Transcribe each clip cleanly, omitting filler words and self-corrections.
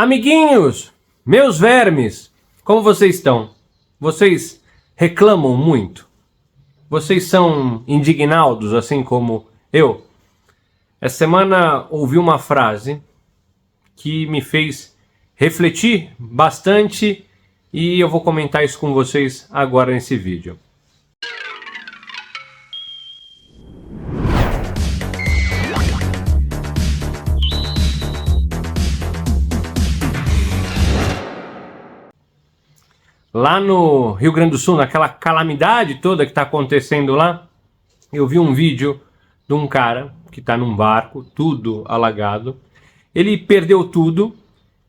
Amiguinhos, meus vermes, como vocês estão? Vocês reclamam muito? Vocês são indignados, assim como eu? Essa semana ouvi uma frase que me fez refletir bastante e eu vou comentar isso com vocês agora nesse vídeo. Lá no Rio Grande do Sul, naquela calamidade toda que está acontecendo lá, eu vi um vídeo de um cara que está num barco, tudo alagado. Ele perdeu tudo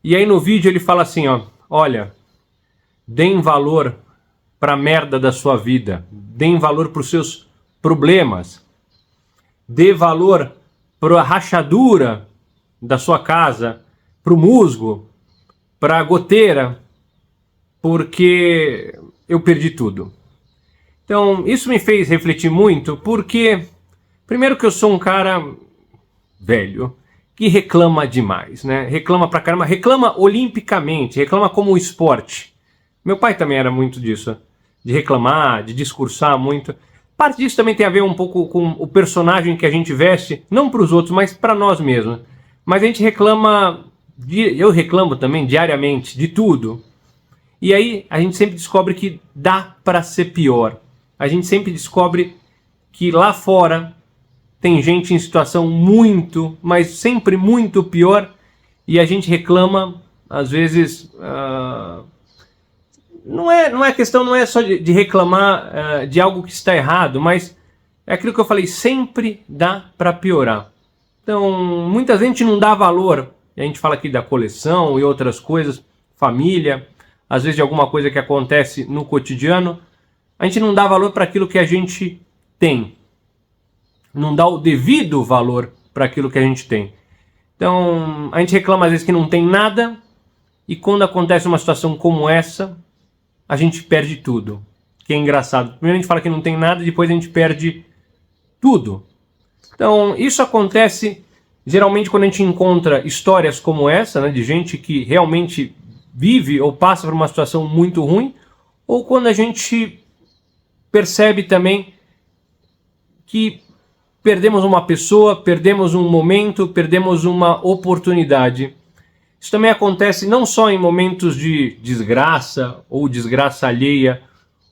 e aí no vídeo ele fala assim, ó, olha, deem valor para a merda da sua vida, deem valor para os seus problemas, dê valor para a rachadura da sua casa, para o musgo, para a goteira, porque eu perdi tudo. Então, isso me fez refletir muito, porque, primeiro que eu sou um cara velho, que reclama demais, né? Reclama pra caramba, reclama olimpicamente, reclama como um esporte. Meu pai também era muito disso, de reclamar, de discursar muito. Parte disso também tem a ver um pouco com o personagem que a gente veste, não para os outros, mas para nós mesmos. Mas a gente reclama, eu reclamo também diariamente, de tudo. E aí a gente sempre descobre que dá para ser pior. A gente sempre descobre que lá fora tem gente em situação muito, mas sempre muito pior. E a gente reclama, às vezes, não é questão, não é só de reclamar de algo que está errado, mas é aquilo que eu falei, sempre dá para piorar. Então, muita gente não dá valor. A gente fala aqui da coleção e outras coisas, família, às vezes de alguma coisa que acontece no cotidiano, a gente não dá valor para aquilo que a gente tem. Não dá o devido valor para aquilo que a gente tem. Então, a gente reclama às vezes que não tem nada, e quando acontece uma situação como essa, a gente perde tudo. Que é engraçado. Primeiro a gente fala que não tem nada, depois a gente perde tudo. Então, isso acontece geralmente quando a gente encontra histórias como essa, né, de gente que realmente vive ou passa por uma situação muito ruim, ou quando a gente percebe também que perdemos uma pessoa, perdemos um momento, perdemos uma oportunidade. Isso também acontece não só em momentos de desgraça, ou desgraça alheia,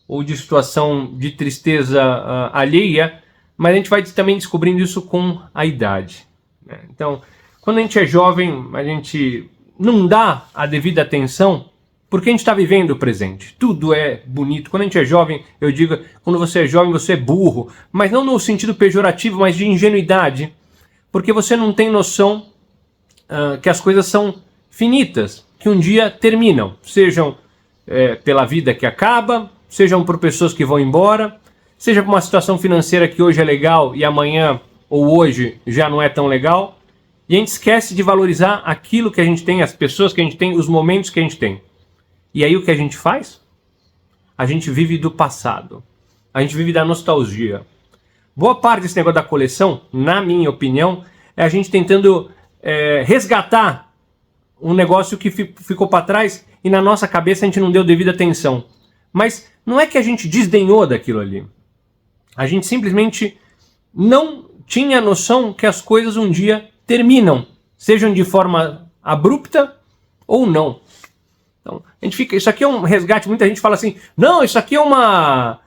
ou de situação de tristeza alheia, mas a gente vai também descobrindo isso com a idade, né? Então, quando a gente é jovem, a gente não dá a devida atenção porque a gente está vivendo o presente. Tudo é bonito. Quando a gente é jovem, eu digo, quando você é jovem, você é burro. Mas não no sentido pejorativo, mas de ingenuidade. Porque você não tem noção que as coisas são finitas, que um dia terminam. Sejam pela vida que acaba, sejam por pessoas que vão embora, seja por uma situação financeira que hoje é legal e amanhã ou hoje já não é tão legal. E a gente esquece de valorizar aquilo que a gente tem, as pessoas que a gente tem, os momentos que a gente tem. E aí o que a gente faz? A gente vive do passado. A gente vive da nostalgia. Boa parte desse negócio da coleção, na minha opinião, é a gente tentando resgatar um negócio que ficou para trás e na nossa cabeça a gente não deu devida atenção. Mas não é que a gente desdenhou daquilo ali. A gente simplesmente não tinha noção que as coisas um dia terminam, sejam de forma abrupta ou não. Então, a gente fica, isso aqui é um resgate, muita gente fala assim, não, isso aqui é uma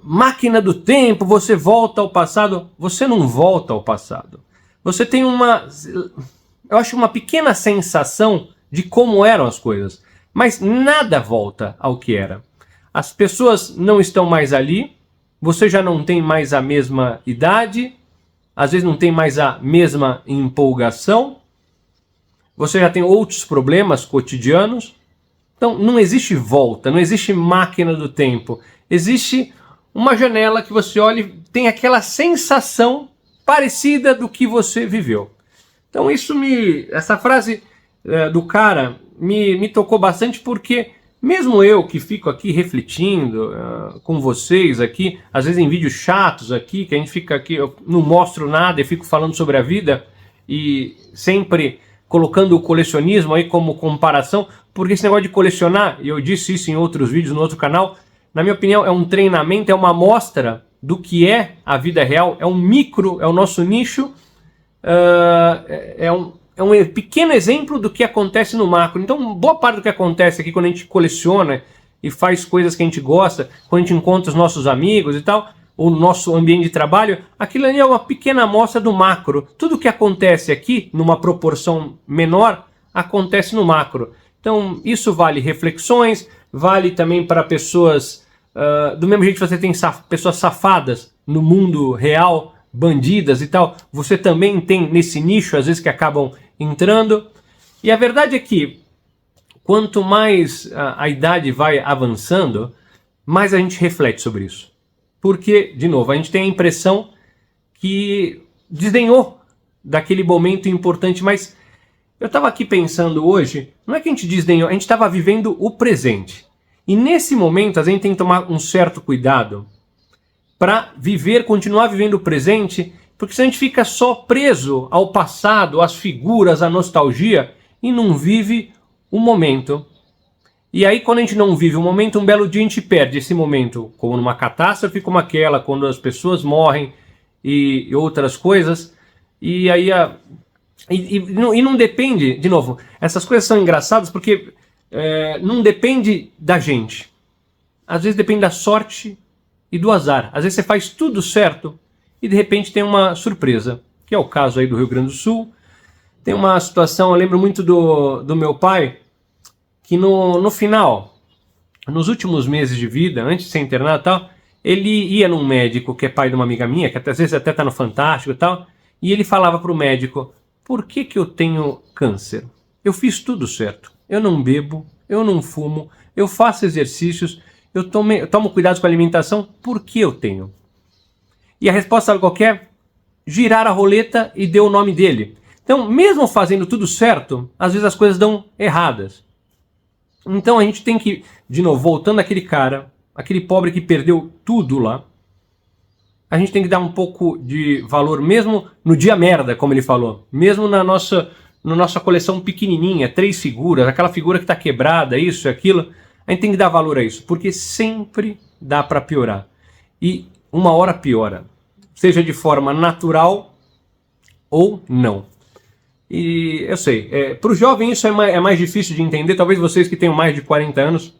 máquina do tempo, você volta ao passado. Você não volta ao passado. Você tem eu acho uma pequena sensação de como eram as coisas, mas nada volta ao que era. As pessoas não estão mais ali, você já não tem mais a mesma idade, às vezes não tem mais a mesma empolgação, você já tem outros problemas cotidianos. Então não existe volta, não existe máquina do tempo. Existe uma janela que você olha e tem aquela sensação parecida do que você viveu. Então essa frase do cara me tocou bastante, porque mesmo eu que fico aqui refletindo com vocês aqui, às vezes em vídeos chatos aqui, que a gente fica aqui, eu não mostro nada e fico falando sobre a vida, e sempre colocando o colecionismo aí como comparação, porque esse negócio de colecionar, e eu disse isso em outros vídeos no outro canal, na minha opinião é um treinamento, é uma amostra do que é a vida real, é um micro, é o nosso nicho, é um pequeno exemplo do que acontece no macro. Então, boa parte do que acontece aqui quando a gente coleciona e faz coisas que a gente gosta, quando a gente encontra os nossos amigos e tal, o nosso ambiente de trabalho, aquilo ali é uma pequena amostra do macro. Tudo que acontece aqui, numa proporção menor, acontece no macro. Então, isso vale reflexões, vale também para pessoas, do mesmo jeito que você tem pessoas safadas no mundo real, bandidas e tal, você também tem nesse nicho, às vezes, que acabam entrando. E a verdade é que, quanto mais a idade vai avançando, mais a gente reflete sobre isso. Porque, de novo, a gente tem a impressão que desdenhou daquele momento importante, mas eu estava aqui pensando hoje, não é que a gente desdenhou, a gente estava vivendo o presente. E nesse momento a gente tem que tomar um certo cuidado para continuar vivendo o presente, porque se a gente fica só preso ao passado, às figuras, à nostalgia, e não vive o momento. E aí, quando a gente não vive o momento, um belo dia a gente perde esse momento, como numa catástrofe como aquela, quando as pessoas morrem e outras coisas. E aí, não depende, de novo, essas coisas são engraçadas porque não depende da gente. Às vezes depende da sorte e do azar. Às vezes você faz tudo certo e de repente tem uma surpresa, que é o caso aí do Rio Grande do Sul. Tem uma situação, eu lembro muito do meu pai, que no final, nos últimos meses de vida, antes de ser internado e tal, ele ia num médico que é pai de uma amiga minha, que às vezes até tá no Fantástico e tal, e ele falava pro médico: por que eu tenho câncer? Eu fiz tudo certo. Eu não bebo, eu não fumo, eu faço exercícios, eu tomo cuidado com a alimentação, por que eu tenho? E a resposta, sabe qual que é? Girar a roleta e deu o nome dele. Então, mesmo fazendo tudo certo, às vezes as coisas dão erradas. Então a gente tem que, de novo, voltando àquele cara, aquele pobre que perdeu tudo lá, a gente tem que dar um pouco de valor mesmo no dia merda, como ele falou. Mesmo na nossa coleção pequenininha, 3 figuras, aquela figura que está quebrada, isso e aquilo, a gente tem que dar valor a isso, porque sempre dá para piorar. E uma hora piora, seja de forma natural ou não. E eu sei, para o jovem isso é mais difícil de entender, talvez vocês que tenham mais de 40 anos,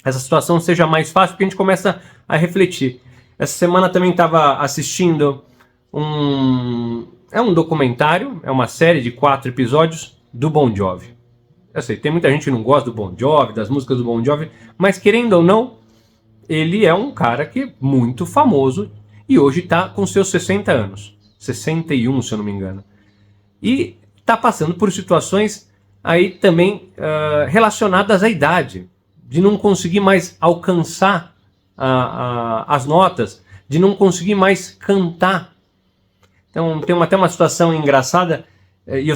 essa situação seja mais fácil, porque a gente começa a refletir. Essa semana também estava assistindo um documentário, é uma série de 4 episódios do Bon Jovi. Eu sei, tem muita gente que não gosta do Bon Jovi, das músicas do Bon Jovi, mas querendo ou não, ele é um cara que é muito famoso e hoje está com seus 60 anos, 61 se eu não me engano. E está passando por situações aí também relacionadas à idade, de não conseguir mais alcançar as notas, de não conseguir mais cantar. Então tem até uma situação engraçada, e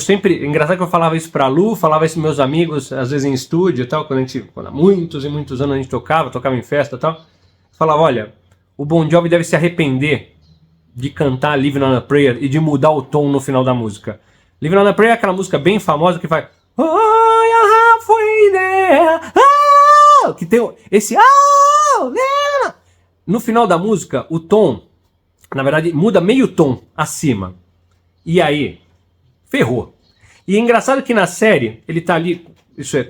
engraçado que eu falava isso para a Lu, falava isso para meus amigos, às vezes em estúdio e tal, quando há muitos e muitos anos a gente tocava em festa e tal, falava: olha, o Bon Jovi deve se arrepender de cantar Living on a Prayer e de mudar o tom no final da música. Living on a Prayer é aquela música bem famosa que faz "Oh, you're halfway there", que tem esse no final da música, o tom, na verdade, muda meio tom acima. E aí, ferrou. E é engraçado que na série, ele tá ali,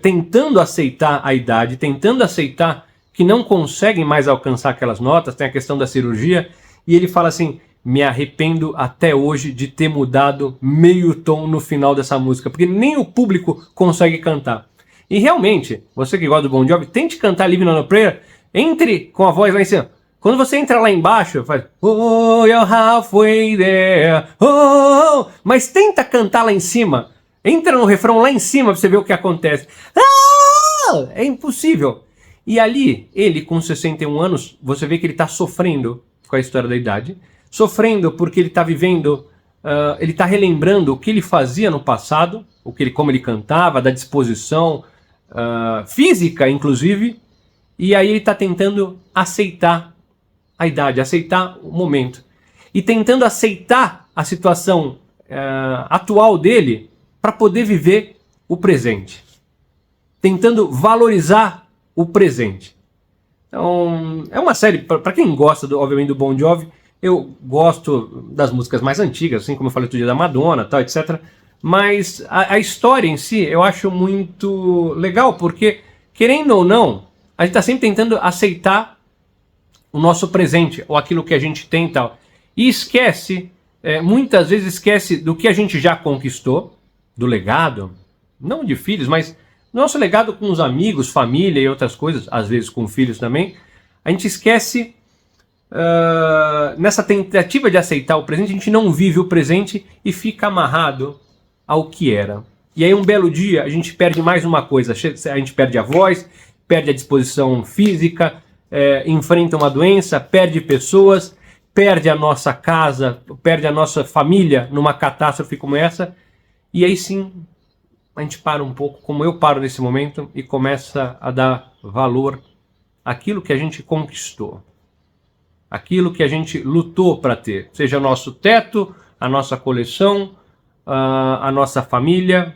tentando aceitar a idade, tentando aceitar que não consegue mais alcançar aquelas notas, tem a questão da cirurgia, e ele fala assim: me arrependo até hoje de ter mudado meio tom no final dessa música, porque nem o público consegue cantar. E realmente, você que gosta do Bon Jovi, tente cantar Living on a Prayer, entre com a voz lá em cima. Quando você entra lá embaixo, faz "Oh, you're halfway there", oh, mas tenta cantar lá em cima. Entra no refrão lá em cima pra você ver o que acontece. É impossível. E ali, ele com 61 anos, você vê que ele está sofrendo com a história da idade, sofrendo porque ele está vivendo, ele está relembrando o que ele fazia no passado, como ele cantava, da disposição física, inclusive, e aí ele está tentando aceitar a idade, aceitar o momento. E tentando aceitar a situação atual dele, para poder viver o presente, tentando valorizar o presente. Então, é uma série, para quem gosta, obviamente, do Bon Jovi, eu gosto das músicas mais antigas, assim como eu falei outro dia da Madonna, tal, etc. Mas a história em si eu acho muito legal, porque, querendo ou não, a gente está sempre tentando aceitar o nosso presente, ou aquilo que a gente tem e tal. E esquece, muitas vezes esquece do que a gente já conquistou, do legado, não de filhos, mas nosso legado com os amigos, família e outras coisas, às vezes com filhos também. A gente esquece, nessa tentativa de aceitar o presente, a gente não vive o presente e fica amarrado ao que era. E aí um belo dia a gente perde mais uma coisa, a gente perde a voz, perde a disposição física, enfrenta uma doença, perde pessoas, perde a nossa casa, perde a nossa família numa catástrofe como essa, e aí sim a gente para um pouco, como eu paro nesse momento, e começa a dar valor àquilo que a gente conquistou, aquilo que a gente lutou para ter, seja o nosso teto, a nossa coleção, a nossa família,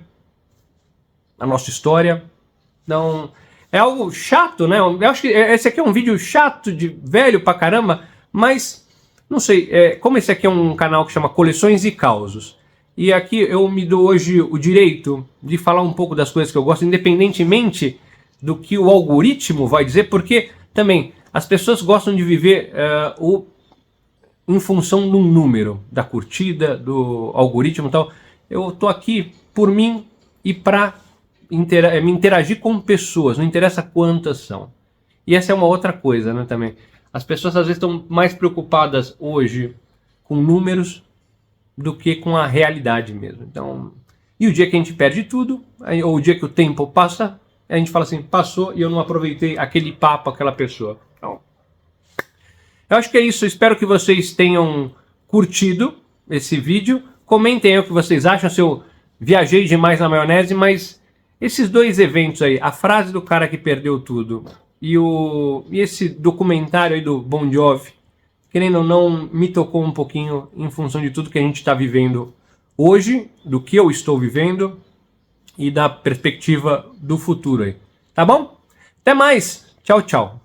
a nossa história. Então, é algo chato, né? Eu acho que esse aqui é um vídeo chato, de velho pra caramba, mas, não sei, como esse aqui é um canal que chama Coleções e Causos, e aqui eu me dou hoje o direito de falar um pouco das coisas que eu gosto, independentemente do que o algoritmo vai dizer, porque também as pessoas gostam de viver em função de um número, da curtida, do algoritmo e tal. Eu tô aqui por mim e para me interagir com pessoas, não interessa quantas são. E essa é uma outra coisa, né, também. As pessoas às vezes estão mais preocupadas hoje com números do que com a realidade mesmo. Então, e o dia que a gente perde tudo, ou o dia que o tempo passa, a gente fala assim, passou e eu não aproveitei aquele papo, aquela pessoa. Então, eu acho que é isso. Eu espero que vocês tenham curtido esse vídeo. Comentem aí o que vocês acham, se eu viajei demais na maionese, mas esses dois eventos aí, a frase do cara que perdeu tudo e esse documentário aí do Bon Jovi, querendo ou não, me tocou um pouquinho em função de tudo que a gente está vivendo hoje, do que eu estou vivendo e da perspectiva do futuro aí. Tá bom? Até mais. Tchau, tchau.